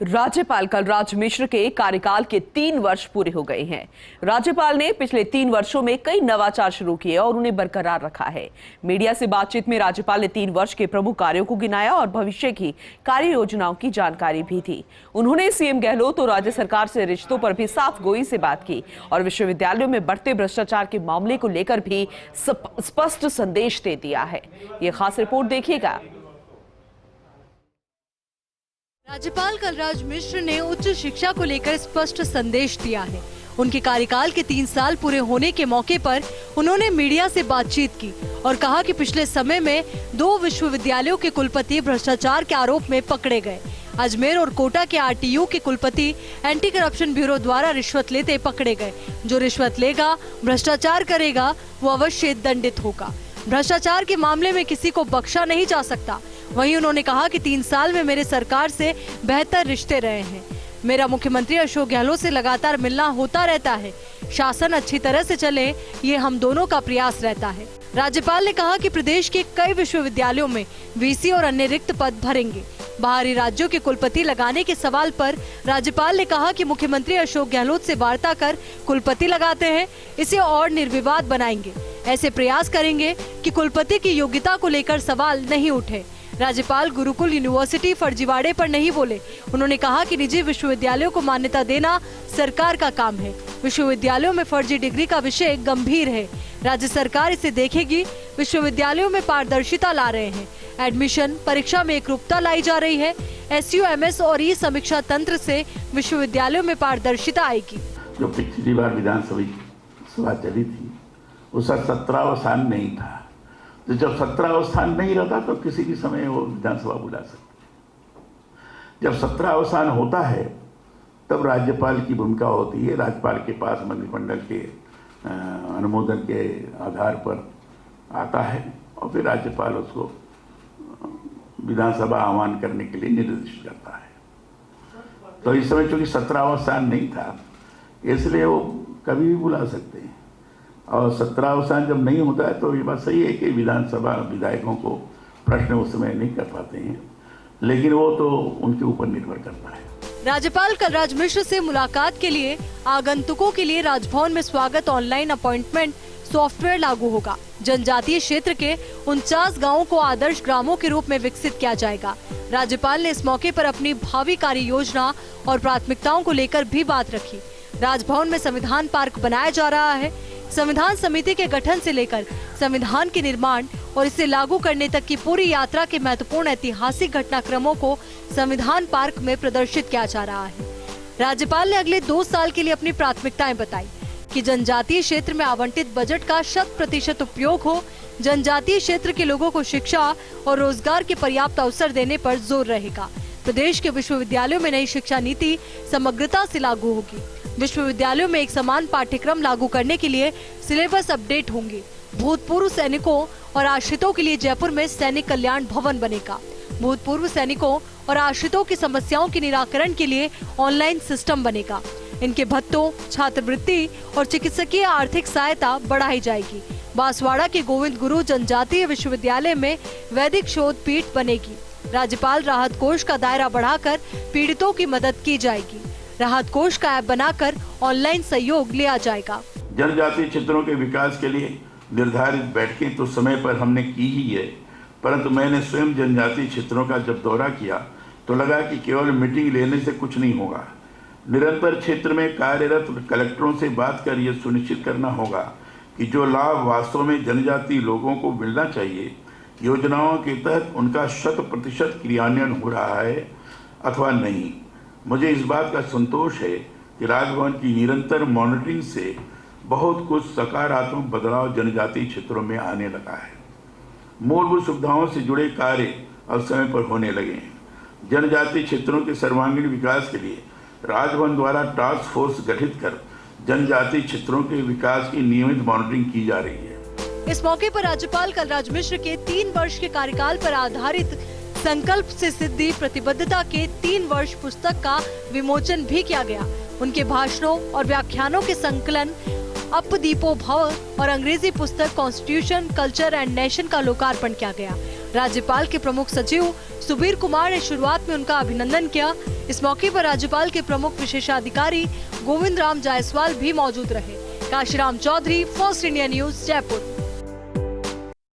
राज्यपाल कलराज मिश्र के कार्यकाल के 3 वर्ष पूरे हो गए हैं। राज्यपाल ने पिछले 3 वर्षों में कई नवाचार शुरू किए और उन्हें बरकरार रखा है। मीडिया से बातचीत में राज्यपाल ने 3 वर्ष के प्रमुख कार्यों को गिनाया और भविष्य की कार्य योजनाओं की जानकारी भी दी। उन्होंने सीएम गहलोत और राज्य सरकार से रिश्तों पर भी साफ गोई से बात की और विश्वविद्यालयों में बढ़ते भ्रष्टाचार के मामले को लेकर भी स्पष्ट संदेश दे दिया है। ये खास रिपोर्ट देखिएगा। राज्यपाल कलराज मिश्र ने उच्च शिक्षा को लेकर स्पष्ट संदेश दिया है। उनके कार्यकाल के 3 साल पूरे होने के मौके पर उन्होंने मीडिया से बातचीत की और कहा कि पिछले समय में 2 विश्वविद्यालयों के कुलपति भ्रष्टाचार के आरोप में पकड़े गए। अजमेर और कोटा के आरटीयू के कुलपति एंटी करप्शन ब्यूरो द्वारा रिश्वत लेते पकड़े गए। जो रिश्वत लेगा, भ्रष्टाचार करेगा, वो अवश्य दंडित होगा। भ्रष्टाचार के मामले में किसी को बख्शा नहीं जा सकता। वहीं उन्होंने कहा कि 3 साल में मेरे सरकार से बेहतर रिश्ते रहे हैं। मेरा मुख्यमंत्री अशोक गहलोत से लगातार मिलना होता रहता है। शासन अच्छी तरह से चले, ये हम दोनों का प्रयास रहता है। राज्यपाल ने कहा कि प्रदेश के कई विश्वविद्यालयों में वीसी और अन्य रिक्त पद भरेंगे। बाहरी राज्यों के कुलपति लगाने के सवाल पर राज्यपाल ने कहा कि मुख्यमंत्री अशोक गहलोत से वार्ता कर कुलपति लगाते हैं, इसे और निर्विवाद बनाएंगे। ऐसे प्रयास करेंगे कि कुलपति की योग्यता को लेकर सवाल नहीं उठे। राज्यपाल गुरुकुल यूनिवर्सिटी फर्जीवाड़े पर नहीं बोले। उन्होंने कहा कि निजी विश्वविद्यालयों को मान्यता देना सरकार का काम है। विश्वविद्यालयों में फर्जी डिग्री का विषय गंभीर है। राज्य सरकार इसे देखेगी। विश्वविद्यालयों में पारदर्शिता ला रहे हैं। एडमिशन परीक्षा में एकरूपता लाई जा रही है। SUMS और ई-समीक्षा तंत्र से विश्वविद्यालयों में पारदर्शिता आएगी। जो पिछली बार विधानसभा चली थी उसका 17वां स्थान नहीं था। तो जब 17वां स्थान नहीं रहता तो किसी भी समय वो विधानसभा बुला सकते। जब 17वां स्थान होता है तब राज्यपाल की भूमिका होती है। राज्यपाल के पास मंत्रिमंडल के अनुमोदन के आधार पर आता है और फिर राज्यपाल उसको विधानसभा आह्वान करने के लिए निर्देशित करता है। तो इस समय चूंकि 17वां स्थान नहीं था इसलिए वो कभी भी बुला सकते हैं। और 17वां स्थान जब नहीं होता है तो ये बात सही है कि विधानसभा विधायकों को प्रश्न उस समय नहीं कर पाते हैं, लेकिन वो तो उनके ऊपर निर्भर करता है। राज्यपाल कलराज मिश्र से मुलाकात के लिए आगंतुकों के लिए राजभवन में स्वागत ऑनलाइन अपॉइंटमेंट सॉफ्टवेयर लागू होगा। जनजातीय क्षेत्र के 49 गांवों को आदर्श ग्रामों के रूप में विकसित किया जाएगा। राज्यपाल ने इस मौके पर अपनी भावी कार्य योजना और प्राथमिकताओं को लेकर भी बात रखी। राजभवन में संविधान पार्क बनाया जा रहा है। संविधान समिति के गठन से लेकर संविधान के निर्माण और इसे लागू करने तक की पूरी यात्रा के महत्वपूर्ण ऐतिहासिक घटनाक्रमों को संविधान पार्क में प्रदर्शित किया जा रहा है। राज्यपाल ने अगले 2 साल के लिए अपनी प्राथमिकताएं बताई कि जनजातीय क्षेत्र में आवंटित बजट का 100% उपयोग हो। जनजातीय क्षेत्र के लोगों को शिक्षा और रोजगार के पर्याप्त अवसर देने पर जोर रहेगा। प्रदेश के विश्वविद्यालयों में नई शिक्षा नीति समग्रता से लागू होगी। विश्वविद्यालयों में एक समान पाठ्यक्रम लागू करने के लिए सिलेबस अपडेट होंगे। भूतपूर्व सैनिकों और आश्रितों के लिए जयपुर में सैनिक कल्याण भवन बनेगा। भूतपूर्व सैनिकों और आश्रितों की समस्याओं के निराकरण के लिए ऑनलाइन सिस्टम बनेगा। इनके भत्तों, छात्रवृत्ति और चिकित्सकीय आर्थिक सहायता बढ़ाई जाएगी। बांसवाड़ा के गोविंद गुरु जनजातीय विश्वविद्यालय में वैदिक शोध पीठ बनेगी। राज्यपाल राहत कोष का दायरा बढ़ाकर पीड़ितों की मदद की जाएगी। राहत कोष का ऐप बनाकर ऑनलाइन सहयोग लिया जाएगा। जनजातीय क्षेत्रों के विकास के लिए निर्धारित बैठकें तो समय पर हमने की ही है, परंतु मैंने स्वयं जनजातीय क्षेत्रों का जब दौरा किया तो लगा कि केवल मीटिंग लेने से कुछ नहीं होगा। निरंतर क्षेत्र में कार्यरत कलेक्टरों से बात कर ये सुनिश्चित करना होगा कि जो लाभ वास्तव में जनजातीय लोगों को मिलना चाहिए, योजनाओं के तहत उनका 100% क्रियान्वयन हो रहा है अथवा नहीं। मुझे इस बात का संतोष है कि राजभवन की निरंतर मॉनिटरिंग से बहुत कुछ सकारात्मक बदलाव जनजातीय क्षेत्रों में आने लगा है। मूलभूत सुविधाओं से जुड़े कार्य अब समय पर होने लगे हैं। जनजातीय क्षेत्रों के सर्वांगीण विकास के लिए राजभवन द्वारा टास्क फोर्स गठित कर जनजातीय क्षेत्रों के विकास की नियमित मॉनिटरिंग की जा रही है। इस मौके पर राज्यपाल कलराज मिश्र के 3 वर्ष के कार्यकाल पर आधारित संकल्प से सिद्धि प्रतिबद्धता के 3 वर्ष पुस्तक का विमोचन भी किया गया। उनके भाषणों और व्याख्यानों के संकलन अप दीपो भव और अंग्रेजी पुस्तक कॉन्स्टिट्यूशन, कल्चर एंड नेशन का लोकार्पण किया गया। राज्यपाल के प्रमुख सचिव सुबीर कुमार ने शुरुआत में उनका अभिनंदन किया। इस मौके पर राज्यपाल के प्रमुख विशेषाधिकारी गोविंद राम जायसवाल भी मौजूद रहे। Kashiram Chaudhary, first India news, Jaipur.